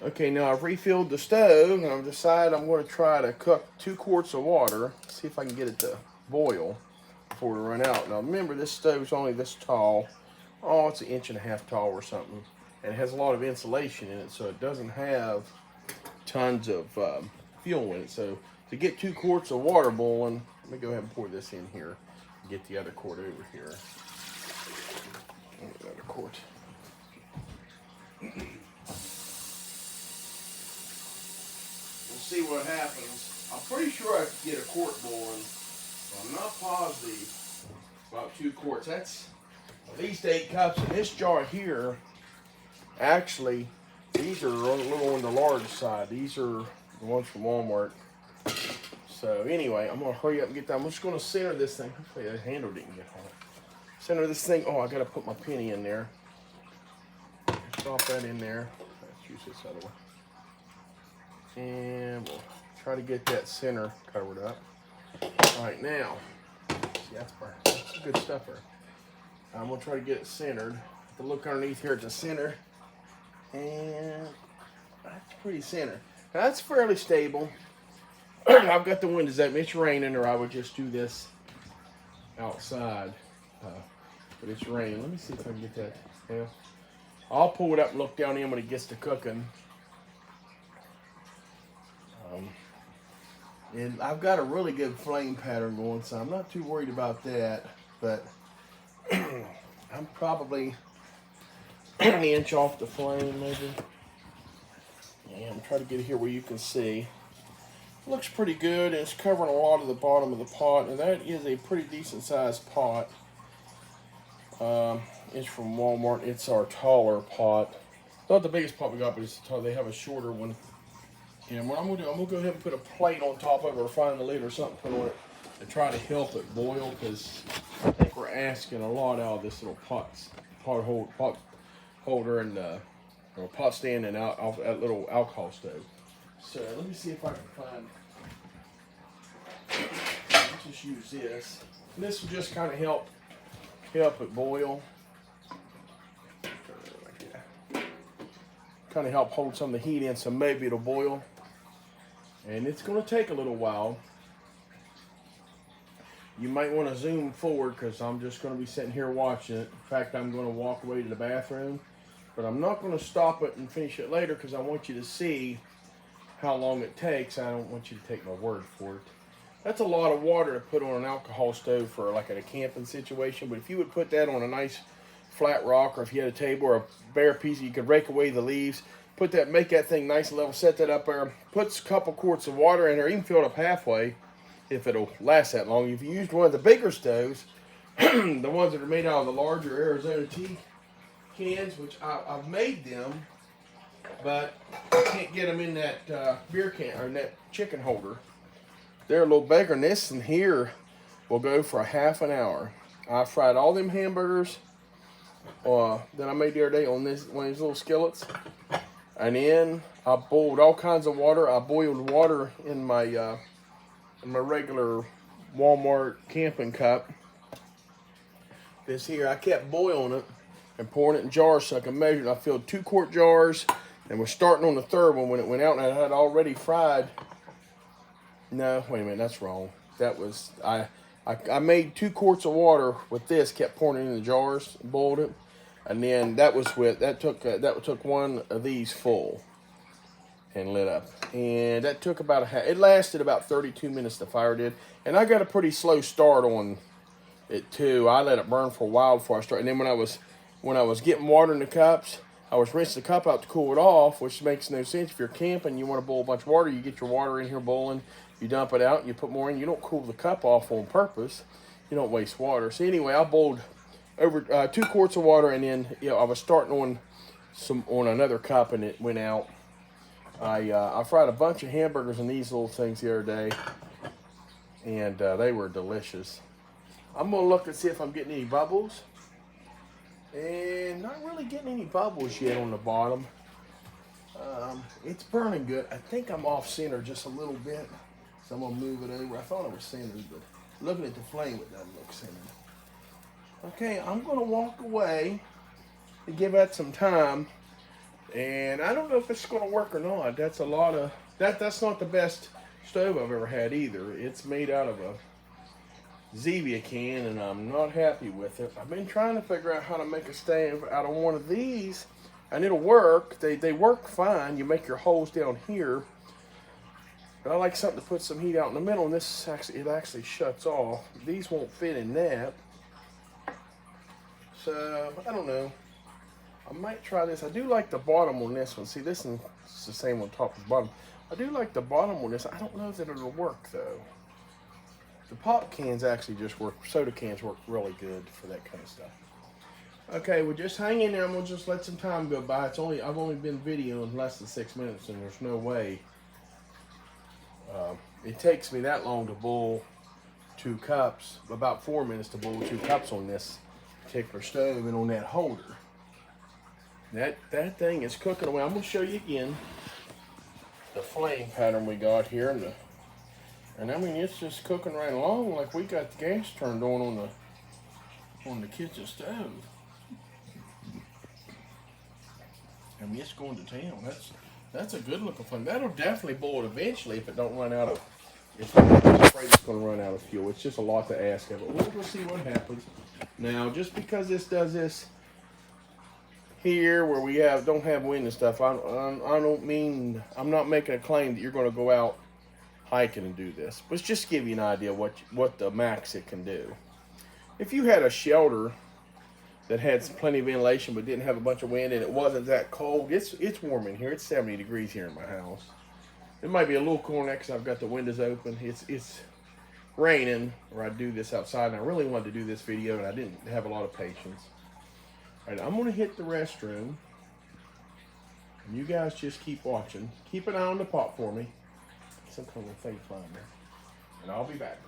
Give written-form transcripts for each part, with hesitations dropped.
Okay, now I've refilled the stove and I've decided I'm going to try to cook 2 quarts of water. See if I can get it to boil before we run out. Now remember, this stove's only this tall. Oh, it's 1.5 inches tall or something. And it has a lot of insulation in it, so it doesn't have tons of fuel in it. So to get 2 quarts of water boiling, let me go ahead and pour this in here and get the other quart over here. Another quart. We'll see what happens. I'm pretty sure I could get a quart boiling, but I'm not positive about 2 quarts. That's at least 8 cups. In this jar here, actually, these are a little on the large side. These are the ones from Walmart. So anyway, I'm gonna hurry up and get that. I'm just gonna center this thing. Hopefully the handle didn't get hot. Center this thing. Oh, I gotta put my penny in there. Drop that in there. Let's use this other one. And we'll try to get that center covered up. All right, now, see, that's good stuff there. I'm gonna try to get it centered. To look underneath here at the center, and that's pretty center. Now, that's fairly stable. I've got the windows open. It's raining, or I would just do this outside. But it's raining. Let me see if I can get that. Yeah. I'll pull it up and look down in when it gets to cooking. And I've got a really good flame pattern going, so I'm not too worried about that. But I'm probably an inch off the flame, maybe. And I'm trying to get it here where you can see. It looks pretty good, and it's covering a lot of the bottom of the pot, and that is a pretty decent sized pot. It's from Walmart. It's our taller pot. Not the biggest pot we got, but it's tall. They have a shorter one. And what I'm gonna do, I'm gonna go ahead and put a plate on top of it, or find the lid or something, put on it to try to help it boil, because I think we're asking a lot out of this little pot holder and or pot stand and out off that little alcohol stove. So let me see if I can find. Let's just use this. And this will just kind of help it boil. Kind of help hold some of the heat in, so maybe it'll boil. And it's going to take a little while. You might want to zoom forward, because I'm just going to be sitting here watching it. In fact, I'm going to walk away to the bathroom, but I'm not going to stop it and finish it later, because I want you to see how long it takes. I don't want you to take my word for it. That's a lot of water to put on an alcohol stove for like at a camping situation, but if you would put that on a nice flat rock, or if you had a table or a bare piece, you could rake away the leaves, make that thing nice and level, set that up there, put a couple quarts of water in there, even fill it up halfway if it'll last that long. If you used one of the bigger stoves, the ones that are made out of the larger Arizona tea cans, which I've made them, but I can't get them in that beer can or in that chicken holder. They're a little bigger than this, and here will go for a half an hour. I fried all them hamburgers that I made the other day on one of these little skillets. And then I boiled all kinds of water. I boiled water in my regular Walmart camping cup. This here, I kept boiling it and pouring it in jars so I could measure it. I filled 2 quart jars and was starting on the third one when it went out, and I had already fried. No, wait a minute, that's wrong. That was, I made 2 quarts of water with this, kept pouring it in the jars, boiled it. And then that took one of these full and lit up, and that took about it lasted about 32 minutes. The fire did, and I got a pretty slow start on it too. I let it burn for a while before I started. And then when I was getting water in the cups, I was rinsing the cup out to cool it off, which makes no sense. If you're camping, you want to boil a bunch of water. You get your water in here boiling, you dump it out, and you put more in. You don't cool the cup off on purpose. You don't waste water. So anyway, I boiled over 2 quarts of water, and then I was starting on another cup, and it went out. I fried a bunch of hamburgers in these little things the other day, and they were delicious. I'm gonna look and see if I'm getting any bubbles, and not really getting any bubbles yet on the bottom. It's burning good. I think I'm off center just a little bit, so I'm gonna move it over. I thought it was centered, but looking at the flame, it doesn't look centered. Okay, I'm going to walk away and give that some time. And I don't know if it's going to work or not. That's a lot of that's not the best stove I've ever had either. It's made out of a Zevia can, and I'm not happy with it. I've been trying to figure out how to make a stove out of one of these, and it'll work. They work fine. You make your holes down here. But I like something to put some heat out in the middle, and this actually shuts off. These won't fit in that. So I don't know. I might try this. I do like the bottom on this one. See, this is the same on top as bottom. I do like the bottom on this. I don't know that it'll work though. The pop cans actually just work. Soda cans work really good for that kind of stuff. Okay, well just hang in there and we'll just let some time go by. I've only been videoing less than 6 minutes, and there's no way it takes me that long to boil 2 cups. About 4 minutes to boil 2 cups on this particular stove and on that holder. That thing is cooking away. I'm going to show you again the flame pattern we got here, and I mean it's just cooking right along like we got the gas turned on the kitchen stove. I mean it's going to town. That's a good looking flame. That'll definitely boil it eventually if it don't run out of. I'm afraid it's going to run out of fuel. It's just a lot to ask of it. We'll see what happens. Now, just because this does this here where we don't have wind and stuff, I don't mean, I'm not making a claim that you're going to go out hiking and do this. But just give you an idea what the max it can do. If you had a shelter that had plenty of ventilation but didn't have a bunch of wind and it wasn't that cold, it's warm in here. It's 70 degrees here in my house. It might be a little cool next because I've got the windows open. It's raining, or I do this outside, and I really wanted to do this video, and I didn't have a lot of patience. All right, I'm going to hit the restroom, and you guys just keep watching. Keep an eye on the pot for me. Some kind of thing flying there, and I'll be back.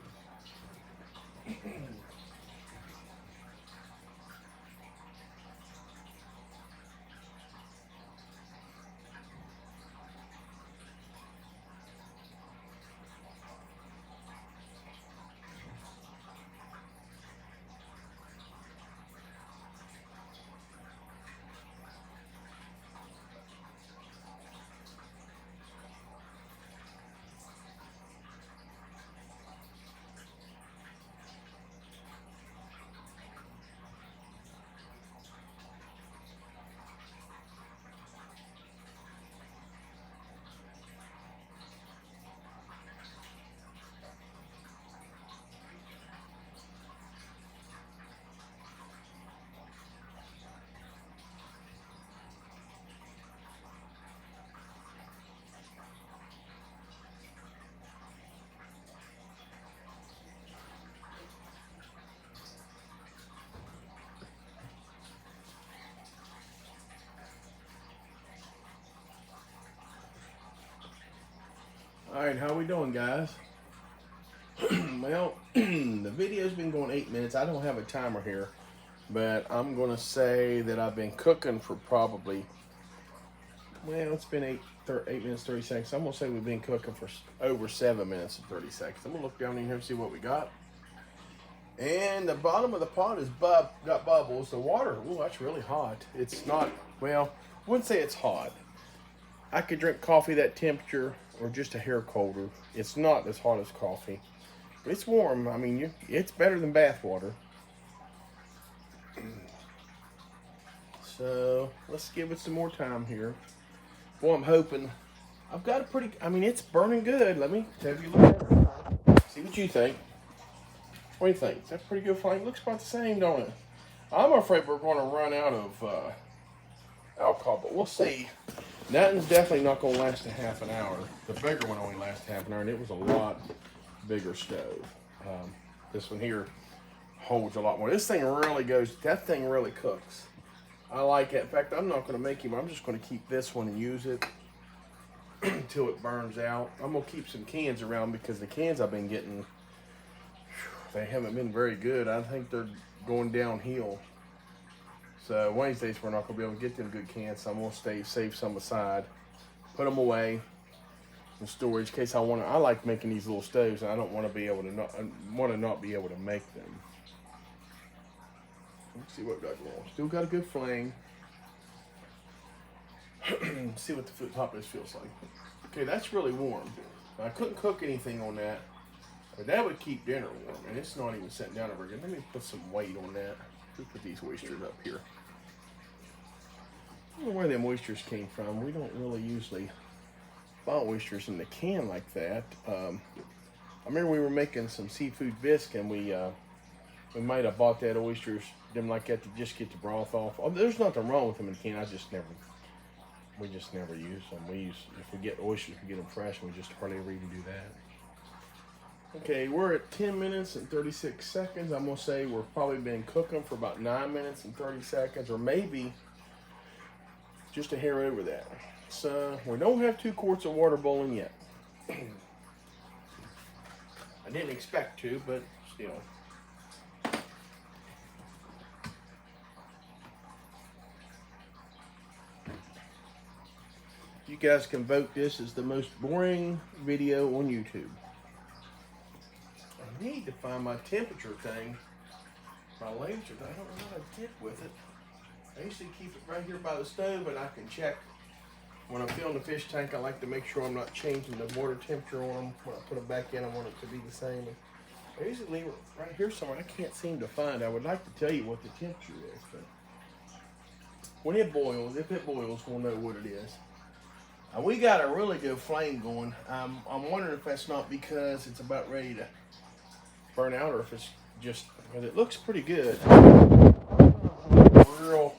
Alright, how we doing, guys? Well, the video's been going 8 minutes. I don't have a timer here, but I'm going to say that I've been cooking for probably, well, it's been 8 minutes, 30 seconds. I'm going to say we've been cooking for over 7 minutes and 30 seconds. I'm going to look down in here and see what we got. And the bottom of the pot is got bubbles. The water, oh, that's really hot. It's not, well, I wouldn't say it's hot. I could drink coffee that temperature or just a hair colder. It's not as hot as coffee. But it's warm. I mean, it's better than bath water. So, let's give it some more time here. Well, I'm hoping. I've got a pretty, I mean, it's burning good. Let me have you look at it. See what you think. What do you think? Is that pretty good flame? Looks about the same, don't it? I'm afraid we're going to run out of alcohol, but we'll see. That one's definitely not going to last a half an hour. The bigger one only lasts half an hour, and it was a lot bigger stove. This one here holds a lot more. This thing really goes, that thing really cooks. I like it. In fact, I'm not going to make him. I'm just going to keep this one and use it until it burns out. I'm going to keep some cans around because the cans I've been getting, they haven't been very good. I think they're going downhill. So Wednesdays we're not going to be able to get them good cans, so I'm going to save some aside, put them away in storage in case I want to. I like making these little stoves, and I don't want to be able to not be able to make them. Let's see what we got going. Still got a good flame. See what the top of this feels like. Okay, that's really warm. I couldn't cook anything on that, but that would keep dinner warm, and it's not even sitting down over again. Let me put some weight on that. Let's put these oysters up here. I don't know where them oysters came from. We don't really usually buy oysters in the can like that. I remember we were making some seafood bisque, and we might have bought that oysters, them like that, to just get the broth off. Oh, there's nothing wrong with them in the can. We just never use them. If we get oysters, we get them fresh, and we just hardly ever even do that. Okay, we're at 10 minutes and 36 seconds. I'm gonna say we've probably been cooking for about 9 minutes and 30 seconds, or maybe just a hair over that. So we don't have 2 quarts of water boiling yet. I didn't expect to, but still. You guys can vote this as the most boring video on YouTube. I need to find my temperature thing. My laser thing. I don't know what I did with it. I usually keep it right here by the stove, and I can check when I'm filling the fish tank. I like to make sure I'm not changing the water temperature on them. When I put them back in, I want it to be the same. And I usually leave it right here somewhere. I can't seem to find it. I would like to tell you what the temperature is, but when it boils, if it boils, we'll know what it is. We got a really good flame going. I'm wondering if that's not because it's about ready to burn out, or if it's just because it looks pretty good. Real,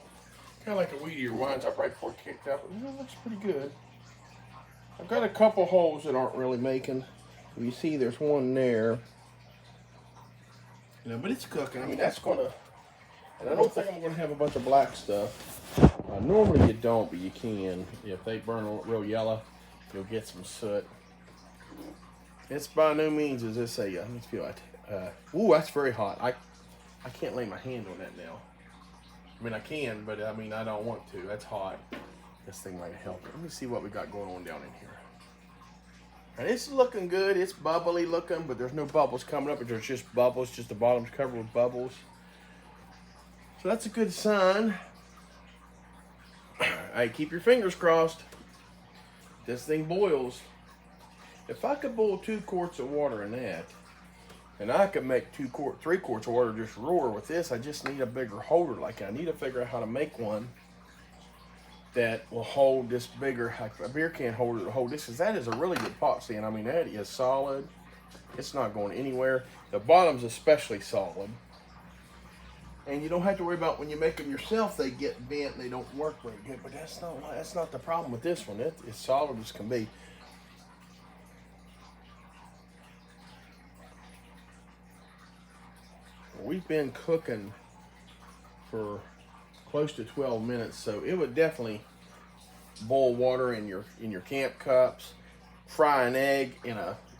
kind of like a weed eater winds up right before it kicked up. It looks pretty good. I've got a couple holes that aren't really making. You see, there's one there. But it's cooking. I mean, that's gonna. And I don't think I'm gonna have a bunch of black stuff. Normally you don't, but you can. If they burn real yellow, you'll get some soot. It's by no means is this a, let me feel it. Ooh, that's very hot. I can't lay my hand on that now. I mean, I can, but I mean, I don't want to. That's hot. This thing might help. Let me see what we got going on down in here. And it's looking good. It's bubbly looking, but there's no bubbles coming up. There's just bubbles, just the bottom's covered with bubbles. So that's a good sign. Hey, keep your fingers crossed. This thing boils. If I could boil 2 quarts of water in that, and I could make 3 quarts of water just roar with this, I just need a bigger holder. Like, I need to figure out how to make one that will hold this bigger, like a beer can holder to hold this, because that is a really good pot stand. I mean, that is solid. It's not going anywhere. The bottom's especially solid. And you don't have to worry about when you make them yourself, they get bent and they don't work very good. But that's not the problem with this one. It's solid as can be. We've been cooking for close to 12 minutes, so it would definitely boil water in your camp cups. Fry an egg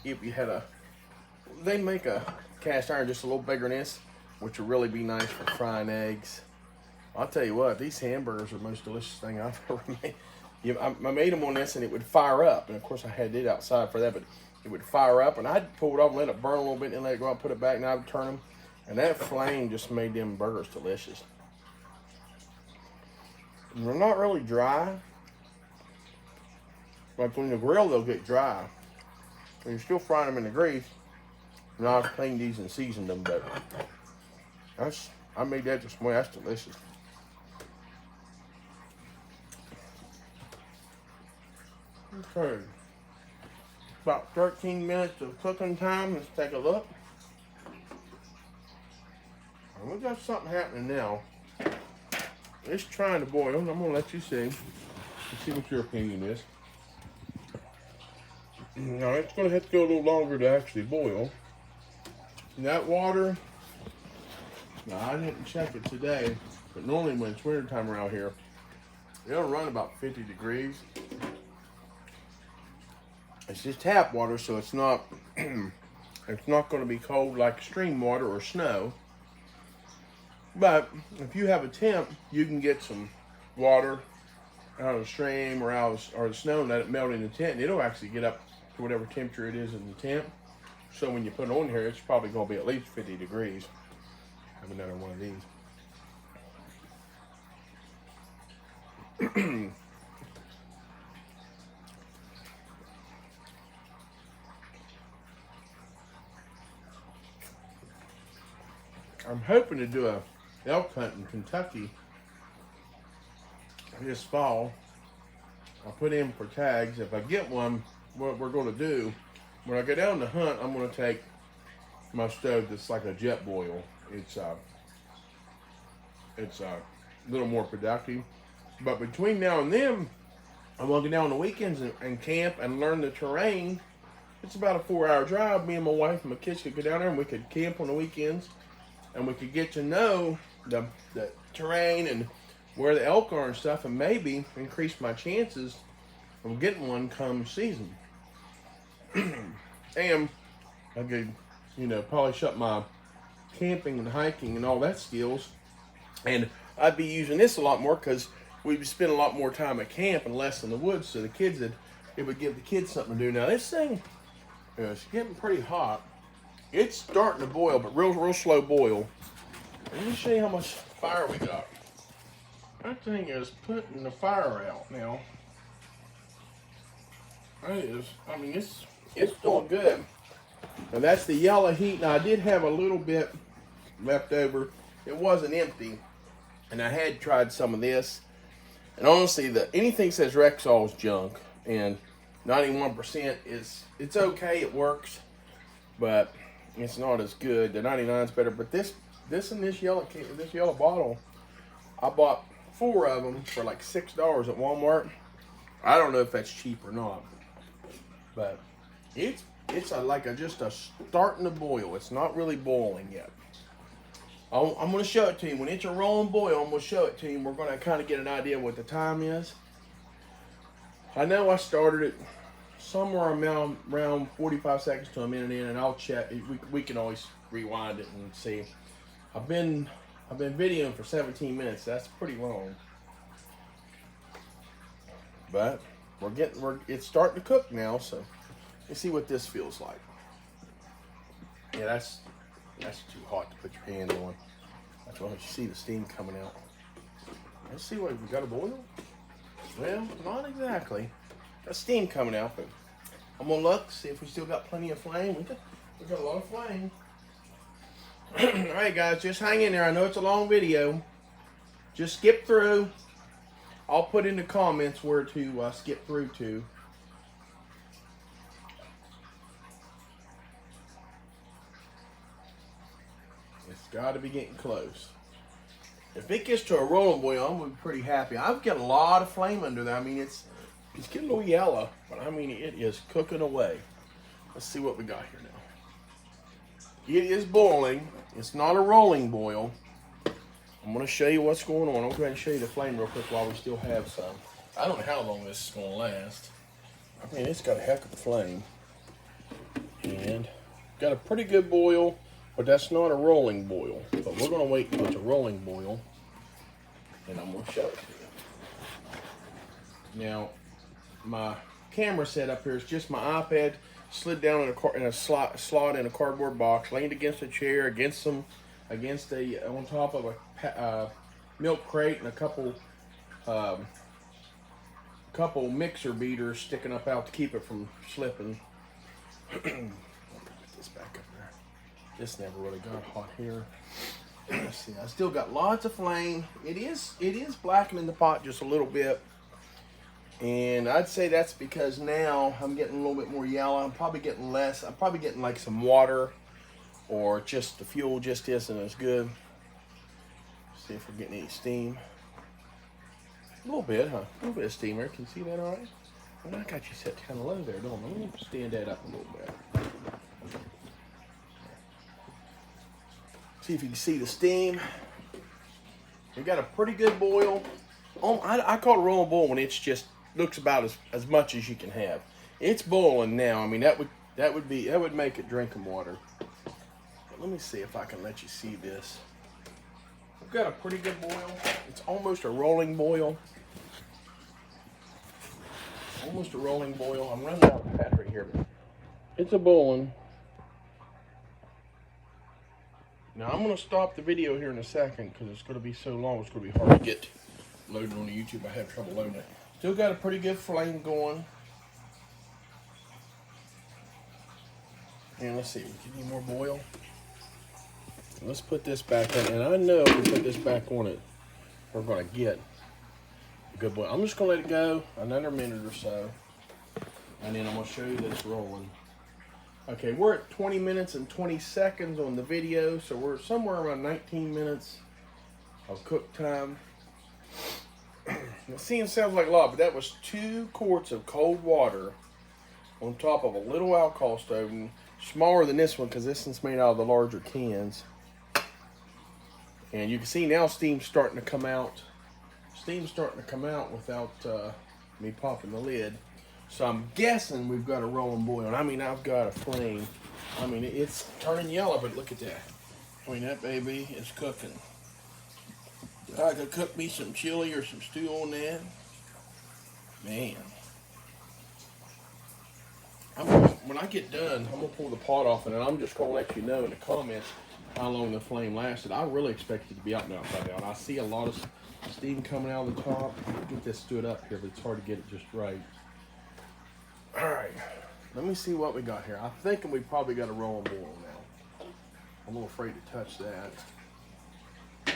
if you had they make a cast iron just a little bigger than this, which would really be nice for frying eggs. I'll tell you what, these hamburgers are the most delicious thing I've ever made. I made them on this, and it would fire up. And of course, I had it outside for that, but it would fire up, and I'd pull it off and let it burn a little bit, and let it go out, put it back, and I'd turn them. And that flame just made them burgers delicious. And they're not really dry. Like when you grill, they'll get dry. And you're still frying them in the grease. And I've cleaned these and seasoned them, but I made that this morning. That's delicious. Okay. About 13 minutes of cooking time. Let's take a look. And we got something happening now. It's trying to boil. I'm gonna let you see. Let's see what your opinion is. Now it's gonna have to go a little longer to actually boil. That water, now I didn't check it today, but normally when it's winter time around here, it'll run about 50 degrees. It's just tap water, so it's not it's not going to be cold like stream water or snow. But if you have a temp, you can get some water out of the stream or the snow and let it melt in the tent, and it'll actually get up to whatever temperature it is in the tent. So when you put it on here, it's probably going to be at least 50 degrees. I have another one of these. I'm hoping to do a elk hunt in Kentucky this fall. I'll put in for tags. If I get one, what we're going to do, when I go down to hunt, I'm going to take my stove that's like a jet boil. It's a little more productive. But between now and then, I'm going to go down on the weekends and camp and learn the terrain. It's about a 4-hour drive. Me and my wife and my kids could go down there and we could camp on the weekends. And we could get to know the terrain and where the elk are and stuff, and maybe increase my chances of getting one come season. And I could, polish up my camping and hiking and all that skills. And I'd be using this a lot more because we'd spend a lot more time at camp and less in the woods. So it would give the kids something to do. Now this thing is getting pretty hot. It's starting to boil, but real slow boil. Let me show you how much fire we got. That thing is putting the fire out now. It's doing good. Now that's the yellow heat. Now I did have a little bit left over. It wasn't empty. And I had tried some of this. And honestly, anything says Rexall is junk. And 91% it's okay, it works. But it's not as good. The 99 is better. But this and this yellow bottle, I bought 4 of them for like $6 at Walmart. I don't know if that's cheap or not, but it's just starting to boil. It's not really boiling yet. I'm going to show it to you when it's a rolling boil. I'm going to show it to you. We're going to kind of get an idea what the time is. I know I started it somewhere around 45 seconds to a minute in, and I'll check. We can always rewind it and see. I've been videoing for 17 minutes. That's pretty long. But it's starting to cook now, so let's see what this feels like. Yeah, that's too hot to put your hand on. That's why you see the steam coming out. Let's see what we got a boil. Well, not exactly. Got steam coming out, but I'm gonna look, see if we still got plenty of flame. We got a lot of flame. Alright guys, just hang in there. I know it's a long video. Just skip through. I'll put in the comments where to skip through to. It's got to be getting close. If it gets to a rolling boil, I'm going to be pretty happy. I've got a lot of flame under there. I mean, it's getting a little yellow, but I mean, it is cooking away. Let's see what we got here now. It is boiling. It's not a rolling boil. I'm going to show you what's going on. I'll go ahead and show you the flame real quick while we still have some. I don't know how long this is going to last. I mean, it's got a heck of a flame. And got a pretty good boil, but that's not a rolling boil. But we're going to wait until it's a rolling boil, and I'm going to show it to you. Now, my camera setup here is just my iPad slid down in a slot in a cardboard box, leaned against a chair, on top of a milk crate and a couple mixer beaters sticking up out to keep it from slipping. Put this back up there. This never really got hot here. Let's see. I still got lots of flame. It is blackening the pot just a little bit. And I'd say that's because now I'm getting a little bit more yellow. I'm probably getting less. I'm probably getting like some water, or just the fuel just isn't as good. See if we're getting any steam. A little bit, huh? A little bit of steam there. Can you see that all right? Well, I got you set kind of low there, don't I? Let me stand that up a little bit. See if you can see the steam. We got a pretty good boil. I call it a rolling boil when it's just looks about as much as you can have. It's boiling now. I mean, that would make it drinking water. But let me see if I can let you see this. We've got a pretty good boil. It's almost a rolling boil. Almost a rolling boil. I'm running out of battery here, but it's a boiling. Now I'm going to stop the video here in a second because it's going to be so long. It's going to be hard to get loaded on the YouTube. I have trouble loading it. Still got a pretty good flame going. And let's see, we can need more boil. Let's put this back in, and I know if we put this back on it, we're gonna get a good boil. I'm just gonna let it go another minute or so, and then I'm gonna show you that it's rolling. Okay, we're at 20 minutes and 20 seconds on the video, so we're somewhere around 19 minutes of cook time. It sounds like a lot, but that was 2 quarts of cold water on top of a little alcohol stove, and smaller than this one because this one's made out of the larger cans. And you can see now steam's starting to come out. Steam's starting to come out without me popping the lid. So I'm guessing we've got a rolling boil. I mean, I've got a flame. I mean, it's turning yellow, but look at that. I mean, that baby is cooking. I could cook me some chili or some stew on that. Man. When I get done, I'm going to pull the pot off, and then I'm just going to let you know in the comments how long the flame lasted. I really expected it to be out now upside down. I see a lot of steam coming out of the top. Get this stood up here, but it's hard to get it just right. All right, let me see what we got here. I'm thinking we probably got a rolling boil now. I'm a little afraid to touch that.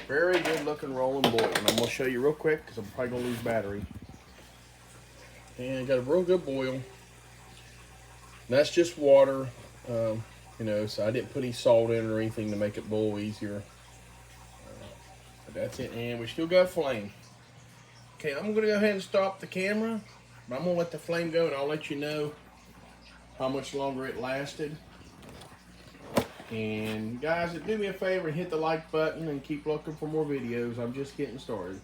Very good looking rolling boil, and I'm going to show you real quick because I'm probably going to lose battery. And got a real good boil. And that's just water. You know, so I didn't put any salt in or anything to make it boil easier. But that's it, and we still got flame. Okay, I'm gonna go ahead and stop the camera, but I'm gonna let the flame go, and I'll let you know how much longer it lasted. And guys, do me a favor and hit the like button and keep looking for more videos. I'm just getting started.